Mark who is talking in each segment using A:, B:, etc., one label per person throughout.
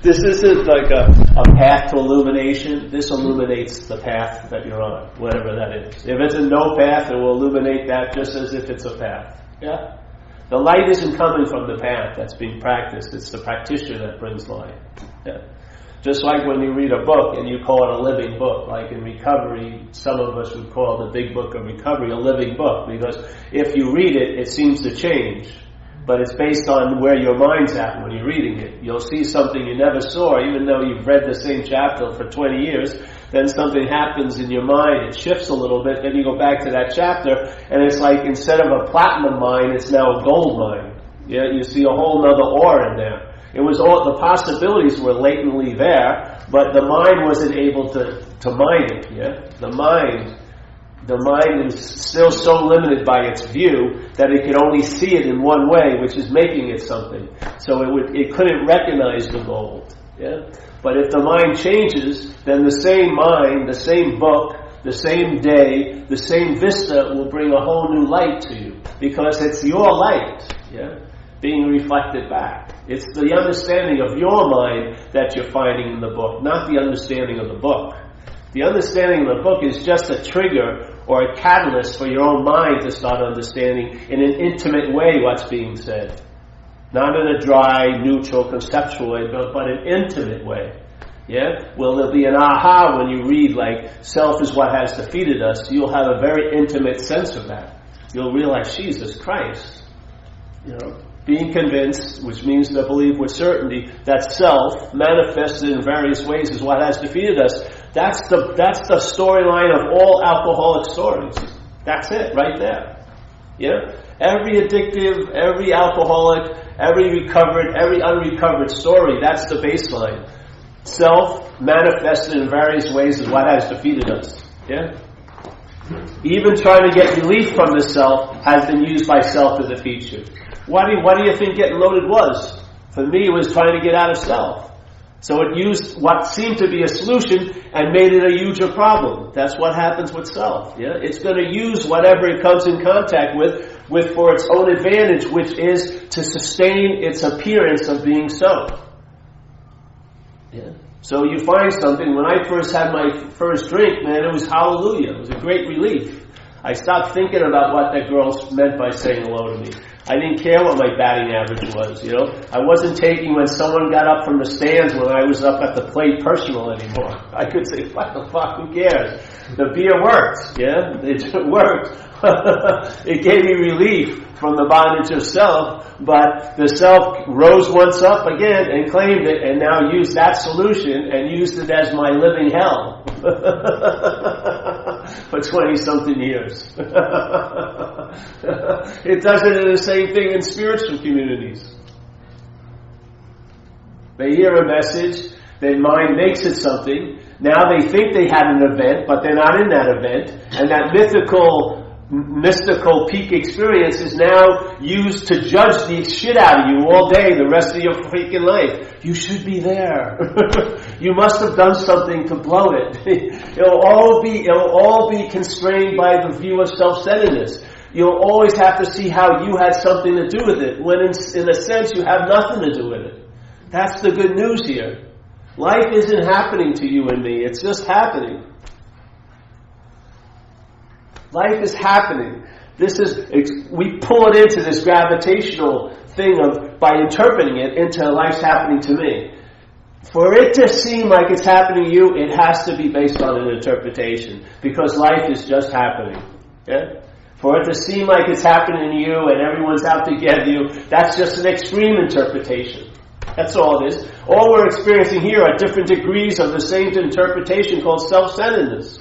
A: This isn't like a path to illumination. This illuminates the path that you're on, whatever that is. If it's a no path, it will illuminate that just as if it's a path. Yeah? The light isn't coming from the path that's being practiced. It's the practitioner that brings light. Yeah? Just like when you read a book and you call it a living book, like in recovery, some of us would call the big book of recovery a living book, because if you read it, it seems to change. But it's based on where your mind's at when you're reading it. You'll see something you never saw, even though you've read the same chapter for 20 years. Then something happens in your mind, it shifts a little bit, then you go back to that chapter, and it's like instead of a platinum mine, it's now a gold mine. Yeah, you see a whole nother ore in there. It was all, the possibilities were latently there, but the mind wasn't able to mine it. Yeah, the mind is still so limited by its view that it could only see it in one way, which is making it something. So it couldn't recognize the gold. Yeah, but if the mind changes, then the same mind, the same book, the same day, the same vista will bring a whole new light to you, because it's your light. Yeah, being reflected back. It's the understanding of your mind that you're finding in the book, not the understanding of the book. The understanding of the book is just a trigger or a catalyst for your own mind to start understanding in an intimate way what's being said. Not in a dry, neutral, conceptual way, but an intimate way. Yeah? Well, there'll be an aha when you read, like, self is what has defeated us. You'll have a very intimate sense of that. You'll realize, Jesus Christ, being convinced, which means to believe with certainty, that self, manifested in various ways, is what has defeated us. That's the storyline of all alcoholic stories. That's it, right there. Yeah? Every addictive, every alcoholic, every recovered, every unrecovered story, that's the baseline. Self, manifested in various ways, is what has defeated us. Yeah? Even trying to get relief from the self has been used by self to defeat you. What do you think getting loaded was? For me, it was trying to get out of self. So it used what seemed to be a solution and made it a huger problem. That's what happens with self. Yeah, it's going to use whatever it comes in contact with for its own advantage, which is to sustain its appearance of being so. Yeah. So you find something. When I first had my first drink, man, it was hallelujah. It was a great relief. I stopped thinking about what that girl meant by saying hello to me. I didn't care what my batting average was, I wasn't taking when someone got up from the stands when I was up at the plate personal anymore. I could say, what the fuck, who cares? The beer worked, yeah? It worked. It gave me relief from the bondage of self, but the self rose once up again and claimed it, and now used that solution and used it as my living hell for 20-something years. It does it in the same thing in spiritual communities. They hear a message, their mind makes it something. Now they think they had an event, but they're not in that event, and that mystical peak experience is now used to judge the shit out of you all day, the rest of your freaking life. You should be there. You must have done something to blow it. It'll all be constrained by the view of self-centeredness. You'll always have to see how you had something to do with it, when in a sense you have nothing to do with it. That's the good news here. Life isn't happening to you and me, it's just happening. Life is happening. We pull it into this gravitational thing by interpreting it into life's happening to me. For it to seem like it's happening to you, it has to be based on an interpretation, because life is just happening. Yeah? For it to seem like it's happening to you and everyone's out to get you, that's just an extreme interpretation. That's all it is. All we're experiencing here are different degrees of the same interpretation called self-centeredness.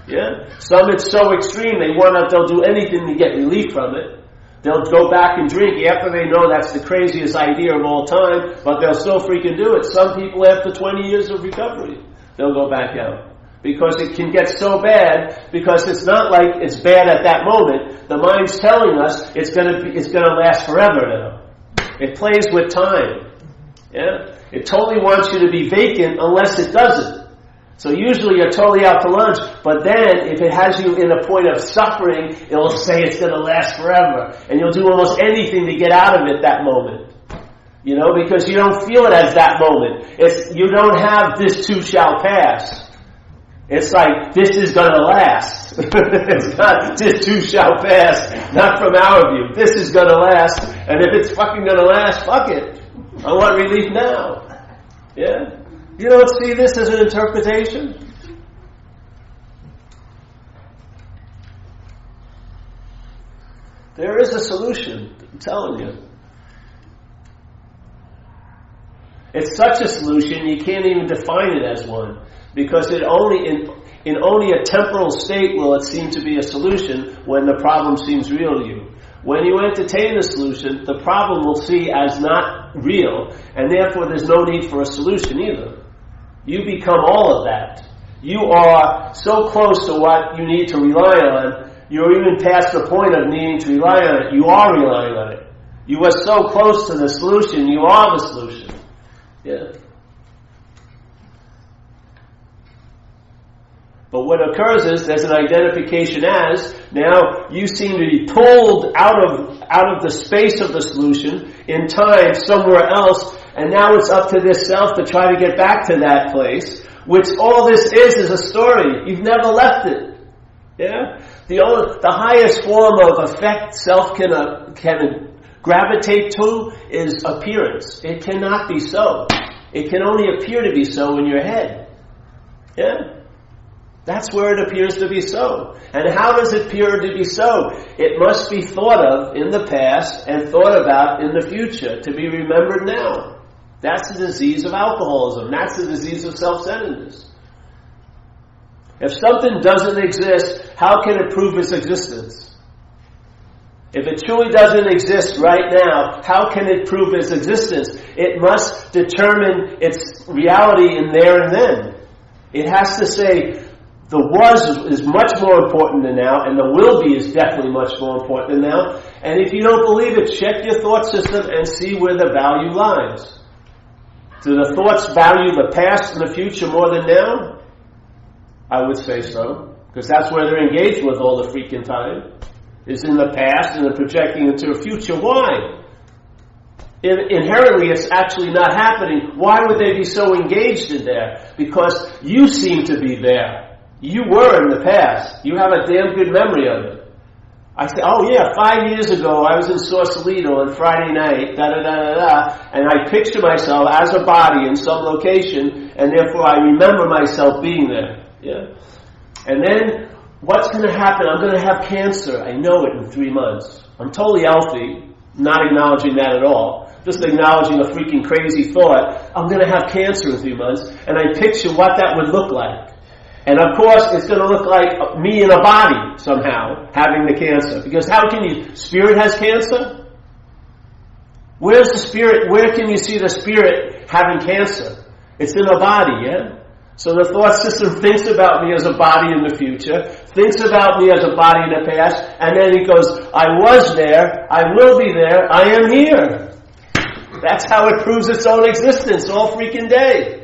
A: Yeah? Some it's so extreme they'll do anything to get relief from it. They'll go back and drink after they know that's the craziest idea of all time, but they'll still freaking do it. Some people after 20 years of recovery, they'll go back out. Because it can get so bad, because it's not like it's bad at that moment. The mind's telling us it's gonna last forever now. It plays with time. Yeah? It totally wants you to be vacant unless it doesn't. So usually you're totally out to lunch, but then if it has you in a point of suffering, it'll say it's going to last forever. And you'll do almost anything to get out of it that moment. You know, because you don't feel it as that moment. You don't have this too shall pass. It's like, this is gonna last. It's not, this too shall pass. Not from our view. This is gonna last. And if it's fucking gonna last, fuck it. I want relief now. Yeah? You don't see this as an interpretation? There is a solution, I'm telling you. It's such a solution, you can't even define it as one. Because in only a temporal state will it seem to be a solution when the problem seems real to you. When you entertain the solution, the problem will see as not real, and therefore there's no need for a solution either. You become all of that. You are so close to what you need to rely on, you're even past the point of needing to rely on it. You are relying on it. You are so close to the solution, you are the solution. Yeah. But what occurs is there's an identification as, now you seem to be pulled out of the space of the solution in time somewhere else, and now it's up to this self to try to get back to that place, which all this is a story. You've never left it. Yeah? The highest form of effect self can gravitate to is appearance. It cannot be so. It can only appear to be so in your head. Yeah? That's where it appears to be so. And how does it appear to be so? It must be thought of in the past and thought about in the future to be remembered now. That's the disease of alcoholism. That's the disease of self-centeredness. If something doesn't exist, how can it prove its existence? If it truly doesn't exist right now, how can it prove its existence? It must determine its reality in there and then. It has to say, the was is much more important than now, and the will be is definitely much more important than now. And if you don't believe it, check your thought system and see where the value lies. Do the thoughts value the past and the future more than now? I would say so, because that's where they're engaged with all the freaking time. Is in the past and they're projecting into the future. Why? Inherently, it's actually not happening. Why would they be so engaged in there? Because you seem to be there. You were in the past. You have a damn good memory of it. I say, oh yeah, 5 years ago I was in Sausalito on Friday night, and I picture myself as a body in some location, and therefore I remember myself being there. Yeah. And then, what's going to happen? I'm going to have cancer. I know it in 3 months. I'm totally healthy, not acknowledging that at all. Just acknowledging a freaking crazy thought. I'm going to have cancer in 3 months, and I picture what that would look like. And of course, it's going to look like me in a body somehow having the cancer. Because how can you? Spirit has cancer? Where's the spirit? Where can you see the spirit having cancer? It's in a body, yeah? So the thought system thinks about me as a body in the future, thinks about me as a body in the past, and then it goes, I was there, I will be there, I am here. That's how it proves its own existence all freaking day.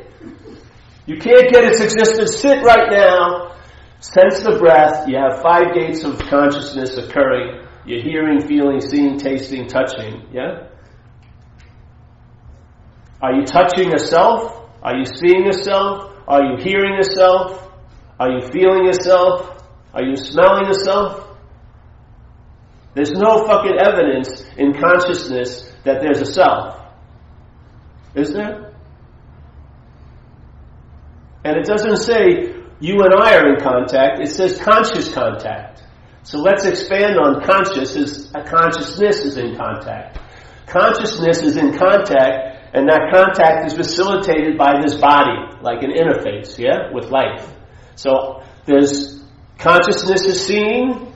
A: You can't get its existence. Sit right now, sense the breath. You have 5 gates of consciousness occurring. You're hearing, feeling, seeing, tasting, touching. Yeah? Are you touching a self? Are you seeing a self? Are you hearing a self? Are you feeling a self? Are you smelling a self? There's no fucking evidence in consciousness that there's a self. Is there? And it doesn't say you and I are in contact. It says conscious contact. So let's expand on consciousness is in contact. Consciousness is in contact, and that contact is facilitated by this body, like an interface, yeah, with life. So there's consciousness is seeing,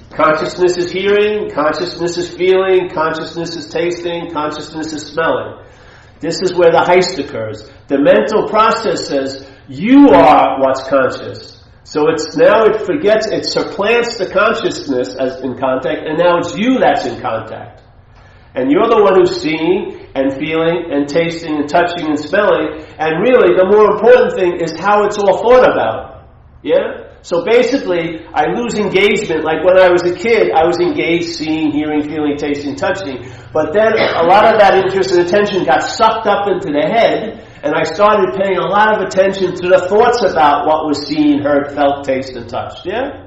A: consciousness is hearing, consciousness is feeling, consciousness is tasting, consciousness is smelling. This is where the heist occurs. The mental process says, you are what's conscious. So it supplants the consciousness as in contact, and now it's you that's in contact. And you're the one who's seeing and feeling and tasting and touching and smelling. And really, the more important thing is how it's all thought about. Yeah? So basically, I lose engagement. Like when I was a kid, I was engaged, seeing, hearing, feeling, tasting, touching. But then a lot of that interest and attention got sucked up into the head, and I started paying a lot of attention to the thoughts about what was seen, heard, felt, tasted, and touched. Yeah?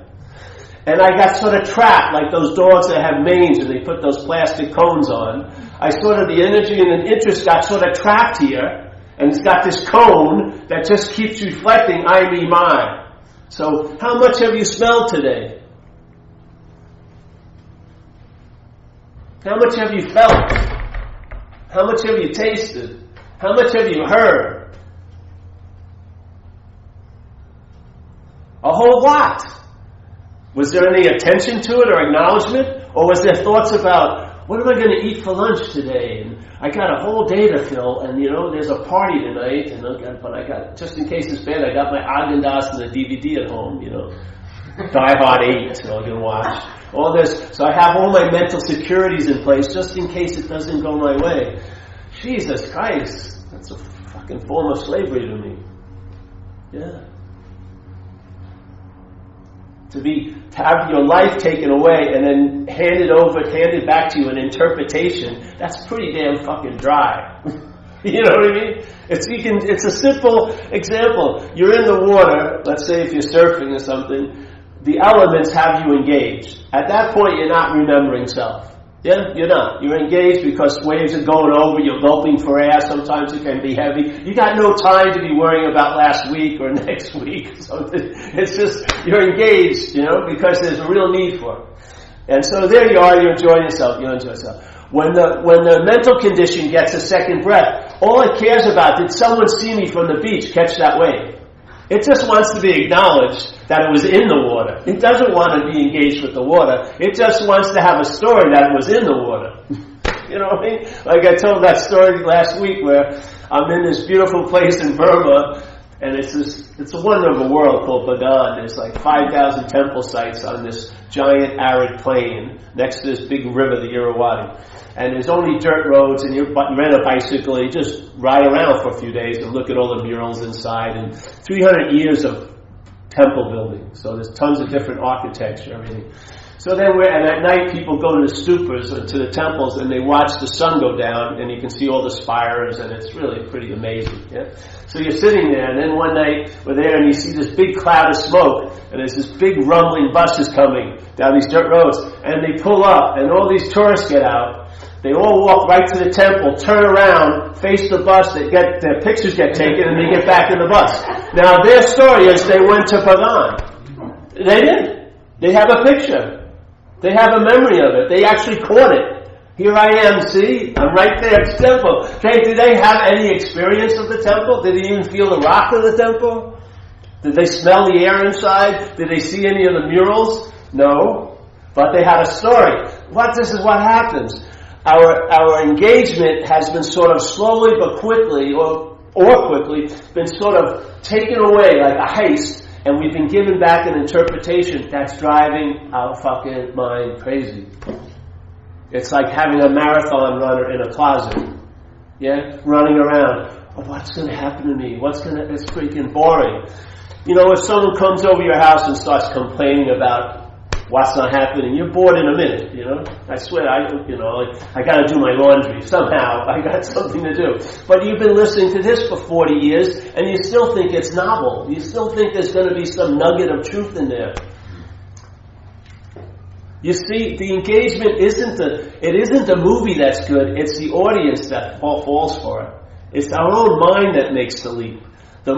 A: And I got sort of trapped, like those dogs that have manes and they put those plastic cones on. The energy and the interest got sort of trapped here, and it's got this cone that just keeps reflecting, I, me, mine. So, how much have you smelled today? How much have you felt? How much have you tasted? How much have you heard? A whole lot. Was there any attention to it or acknowledgement? Or was there thoughts about, what am I going to eat for lunch today? And I got a whole day to fill, and there's a party tonight, but I got, just in case it's bad, I got my Häagen-Dazs and the DVD at home, Die Hard 8, so I can watch. All this, so I have all my mental securities in place, just in case it doesn't go my way. Jesus Christ, that's a fucking form of slavery to me. Yeah. To have your life taken away and then handed back to you in interpretation, that's pretty damn fucking dry. You know what I mean? It's a simple example. You're in the water, let's say if you're surfing or something, the elements have you engaged. At that point, you're not remembering self. Yeah, you're not. You're engaged because waves are going over, you're gulping for air, sometimes it can be heavy. You got no time to be worrying about last week or next week. So it's just, you're engaged, because there's a real need for it. And so there you are, you're enjoying yourself, When the mental condition gets a second breath, all it cares about, did someone see me from the beach catch that wave? It just wants to be acknowledged that it was in the water. It doesn't want to be engaged with the water. It just wants to have a story that it was in the water. You know what I mean? Like I told that story last week where I'm in this beautiful place in Burma, and it's a wonder of a world called Bagan. There's like 5,000 temple sites on this giant arid plain next to this big river, the Irrawaddy. And there's only dirt roads, and you rent a bicycle, and you just ride around for a few days and look at all the murals inside, and 300 years of temple building. So there's tons of different architecture, everything. So then and at night people go to the stupas, to the temples, and they watch the sun go down, and you can see all the spires, and it's really pretty amazing. Yeah? So you're sitting there, and then one night we're there, and you see this big cloud of smoke, and there's this big rumbling buses coming down these dirt roads, and they pull up, and all these tourists get out. They all walk right to the temple, turn around, face the bus, their pictures get taken, and they get back in the bus. Now their story is they went to Pagan. They did. They have a picture. They have a memory of it. They actually caught it. Here I am, see? I'm right there at the temple. Okay, did they have any experience of the temple? Did they even feel the rock of the temple? Did they smell the air inside? Did they see any of the murals? No. But they had a story. This is what happens. Our engagement has been sort of slowly but quickly, or quickly, been sort of taken away like a heist, and we've been given back an interpretation that's driving our fucking mind crazy. It's like having a marathon runner in a closet, running around. Oh, what's going to happen to me? It's freaking boring. If someone comes over your house and starts complaining about what's not happening, you're bored in a minute, I swear, I got to do my laundry somehow. I got something to do. But you've been listening to this for 40 years, and you still think it's novel. You still think there's going to be some nugget of truth in there. You see, the engagement isn't the movie that's good. It's the audience that falls for it. It's our own mind that makes the leap. The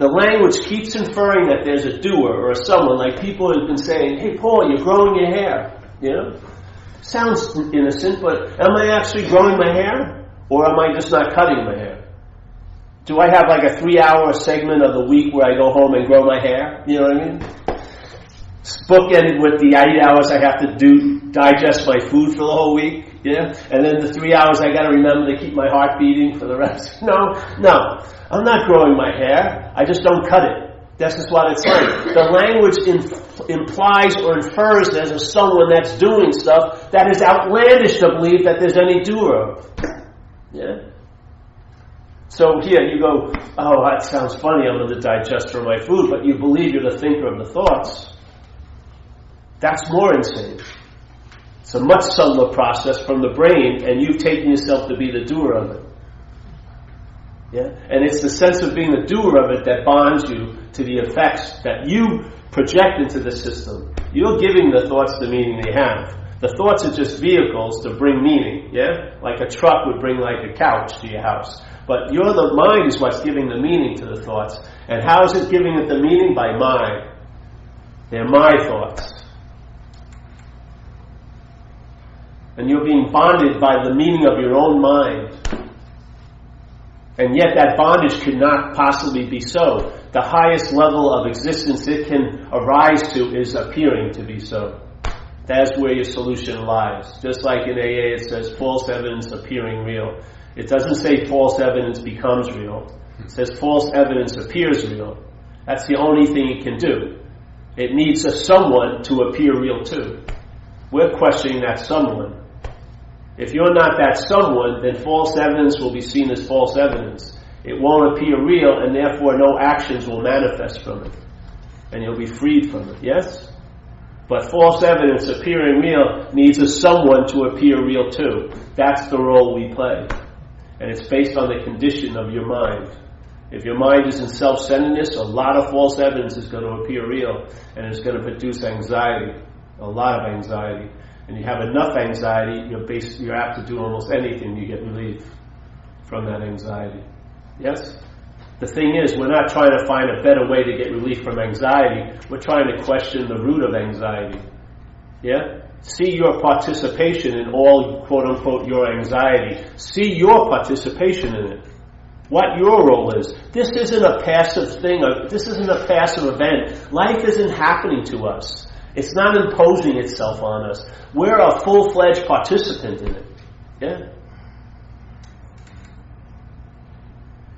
A: language keeps inferring that there's a doer or someone, like people have been saying, hey Paul, you're growing your hair. Sounds innocent, but am I actually growing my hair? Or am I just not cutting my hair? Do I have like a 3-hour segment of the week where I go home and grow my hair? You know what I mean? Bookended with the 8 hours I have to digest my food for the whole week. And then the 3 hours I got to remember to keep my heart beating for the rest. No. I'm not growing my hair. I just don't cut it. That's just what it's like. The language implies or infers there's someone that's doing stuff that is outlandish to believe that there's any doer. So here you go, oh, that sounds funny, I'm going to digest from my food, but you believe you're the thinker of the thoughts. That's more insane. It's a much subtler process from the brain, and you've taken yourself to be the doer of it. Yeah? And it's the sense of being the doer of it that bonds you to the effects that you project into the system. You're giving the thoughts the meaning they have. The thoughts are just vehicles to bring meaning, yeah? Like a truck would bring like a couch to your house. But the mind is what's giving the meaning to the thoughts. And how is it giving it the meaning? By mine. They're my thoughts. And you're being bonded by the meaning of your own mind. And yet that bondage could not possibly be so. The highest level of existence it can arise to is appearing to be so. That's where your solution lies. Just like in AA it says false evidence appearing real. It doesn't say false evidence becomes real. It says false evidence appears real. That's the only thing it can do. It needs a someone to appear real too. We're questioning that someone. If you're not that someone, then false evidence will be seen as false evidence. It won't appear real, and therefore no actions will manifest from it. And you'll be freed from it, yes? But false evidence appearing real needs a someone to appear real too. That's the role we play. And it's based on the condition of your mind. If your mind is in self-centeredness, a lot of false evidence is going to appear real, and it's going to produce anxiety, a lot of anxiety. And you have enough anxiety, you're apt to do almost anything to get relief from that anxiety. Yes? The thing is, we're not trying to find a better way to get relief from anxiety. We're trying to question the root of anxiety. Yeah? See your participation in all, quote-unquote, your anxiety. See your participation in it. What your role is. This isn't a passive thing. This isn't a passive event. Life isn't happening to us. It's not imposing itself on us. We're a full-fledged participant in it. Yeah?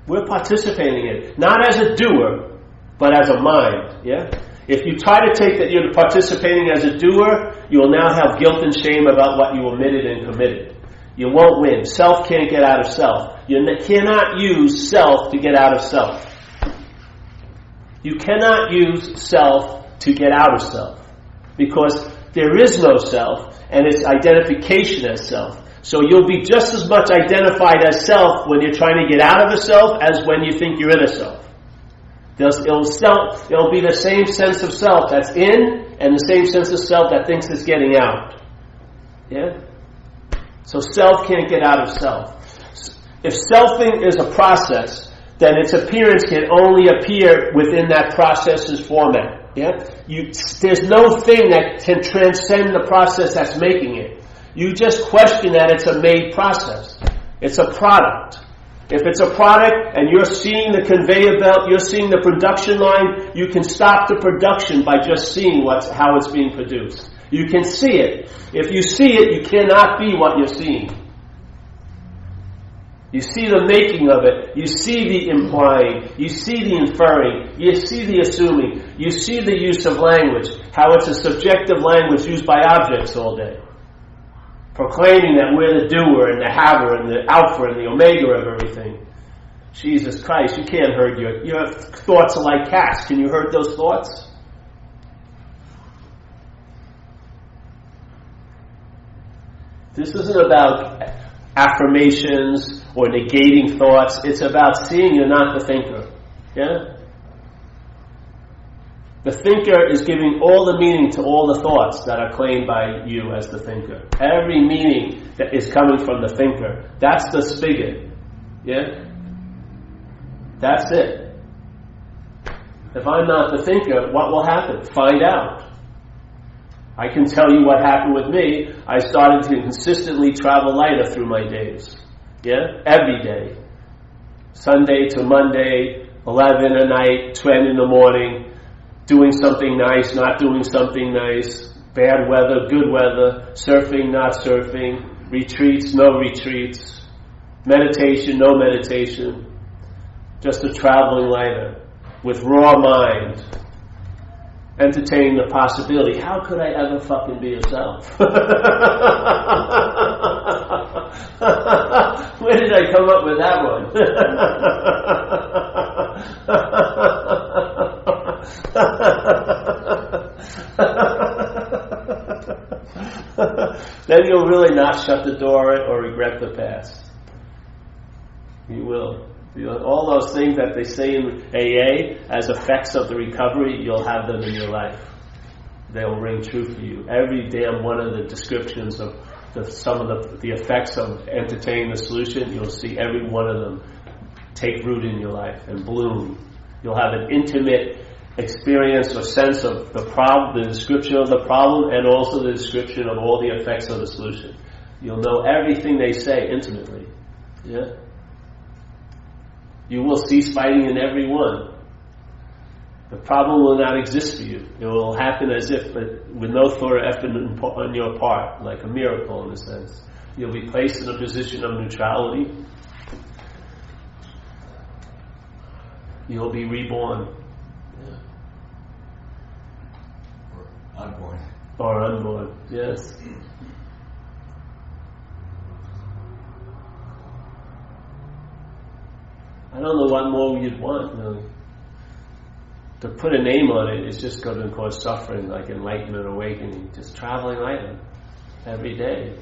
A: We're participating in it. Not as a doer, but as a mind. Yeah? If you try to take that you're participating as a doer, you will now have guilt and shame about what you omitted and committed. You won't win. Self can't get out of self. You cannot use self to get out of self. You cannot use self to get out of self. Because there is no self, and it's identification as self. So you'll be just as much identified as self when you're trying to get out of a self as when you think you're in a self. It'll be the same sense of self that's in, and the same sense of self that thinks it's getting out. Yeah? So self can't get out of self. If selfing is a process, then its appearance can only appear within that process's format. Yeah? There's no thing that can transcend the process that's making it. You just question that it's a made process. It's a product. If it's a product and you're seeing the conveyor belt, you're seeing the production line, you can stop the production by just seeing how it's being produced. You can see it. If you see it, you cannot be what you're seeing. You see the making of it. You see the implying. You see the inferring. You see the assuming. You see the use of language. How it's a subjective language used by objects all day. Proclaiming that we're the doer and the haver and the alpha and the omega of everything. Jesus Christ, you can't herd your thoughts are like cats. Can you herd those thoughts? This isn't about affirmations or negating thoughts. It's about seeing you're not the thinker. Yeah? The thinker is giving all the meaning to all the thoughts that are claimed by you as the thinker. Every meaning that is coming from the thinker. That's the spigot. Yeah? That's it. If I'm not the thinker, what will happen? Find out. I can tell you what happened with me. I started to consistently travel lighter through my days. Yeah? Every day. Sunday to Monday, 11 at night, 10 in the morning, doing something nice, not doing something nice, bad weather, good weather, surfing, not surfing, retreats, no retreats, meditation, no meditation, just a traveling lighter with raw mind. entertaining the possibility, how could I ever fucking be yourself? Where did I come up with that one? Then you'll really not shut the door or regret the past. You will. All those things that they say in AA as effects of the recovery, you'll have them in your life. They'll ring true for you. Every damn one of the descriptions of some of the effects of entertaining the solution, you'll see every one of them take root in your life and bloom. You'll have an intimate experience or sense of the problem, the description of the problem, and also the description of all the effects of the solution. You'll know everything they say intimately. Yeah? You will cease fighting in every one. The problem will not exist for you. It will happen as if with no thought or effort on your part, like a miracle in a sense. You'll be placed in a position of neutrality. You'll be reborn. Yeah.
B: Or unborn.
A: Or unborn, yes. I don't know what more you'd want, really. To put a name on it is just going to cause suffering, like enlightenment, awakening. Just traveling lighter every day.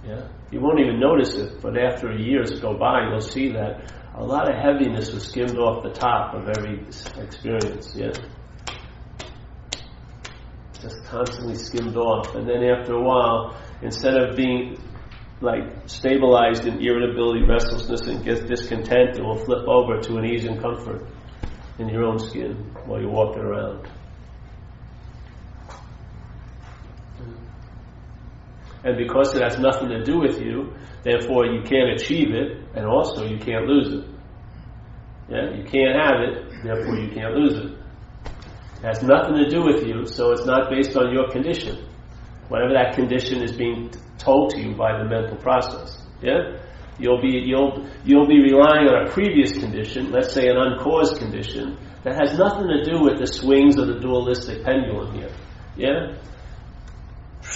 A: Yeah, you won't even notice it, but after years go by, you'll see that a lot of heaviness was skimmed off the top of every experience. Yeah, just constantly skimmed off, and then after a while, instead of being like stabilized in irritability, restlessness, and get discontent, it will flip over to an ease and comfort in your own skin while you're walking around. And because it has nothing to do with you, therefore you can't achieve it, and also you can't lose it. Yeah, you can't have it, therefore you can't lose it. It has nothing to do with you, so it's not based on your condition. Whatever that condition is being told to you by the mental process. Yeah? You'll be relying on a previous condition, let's say an uncaused condition, that has nothing to do with the swings of the dualistic pendulum here. Yeah?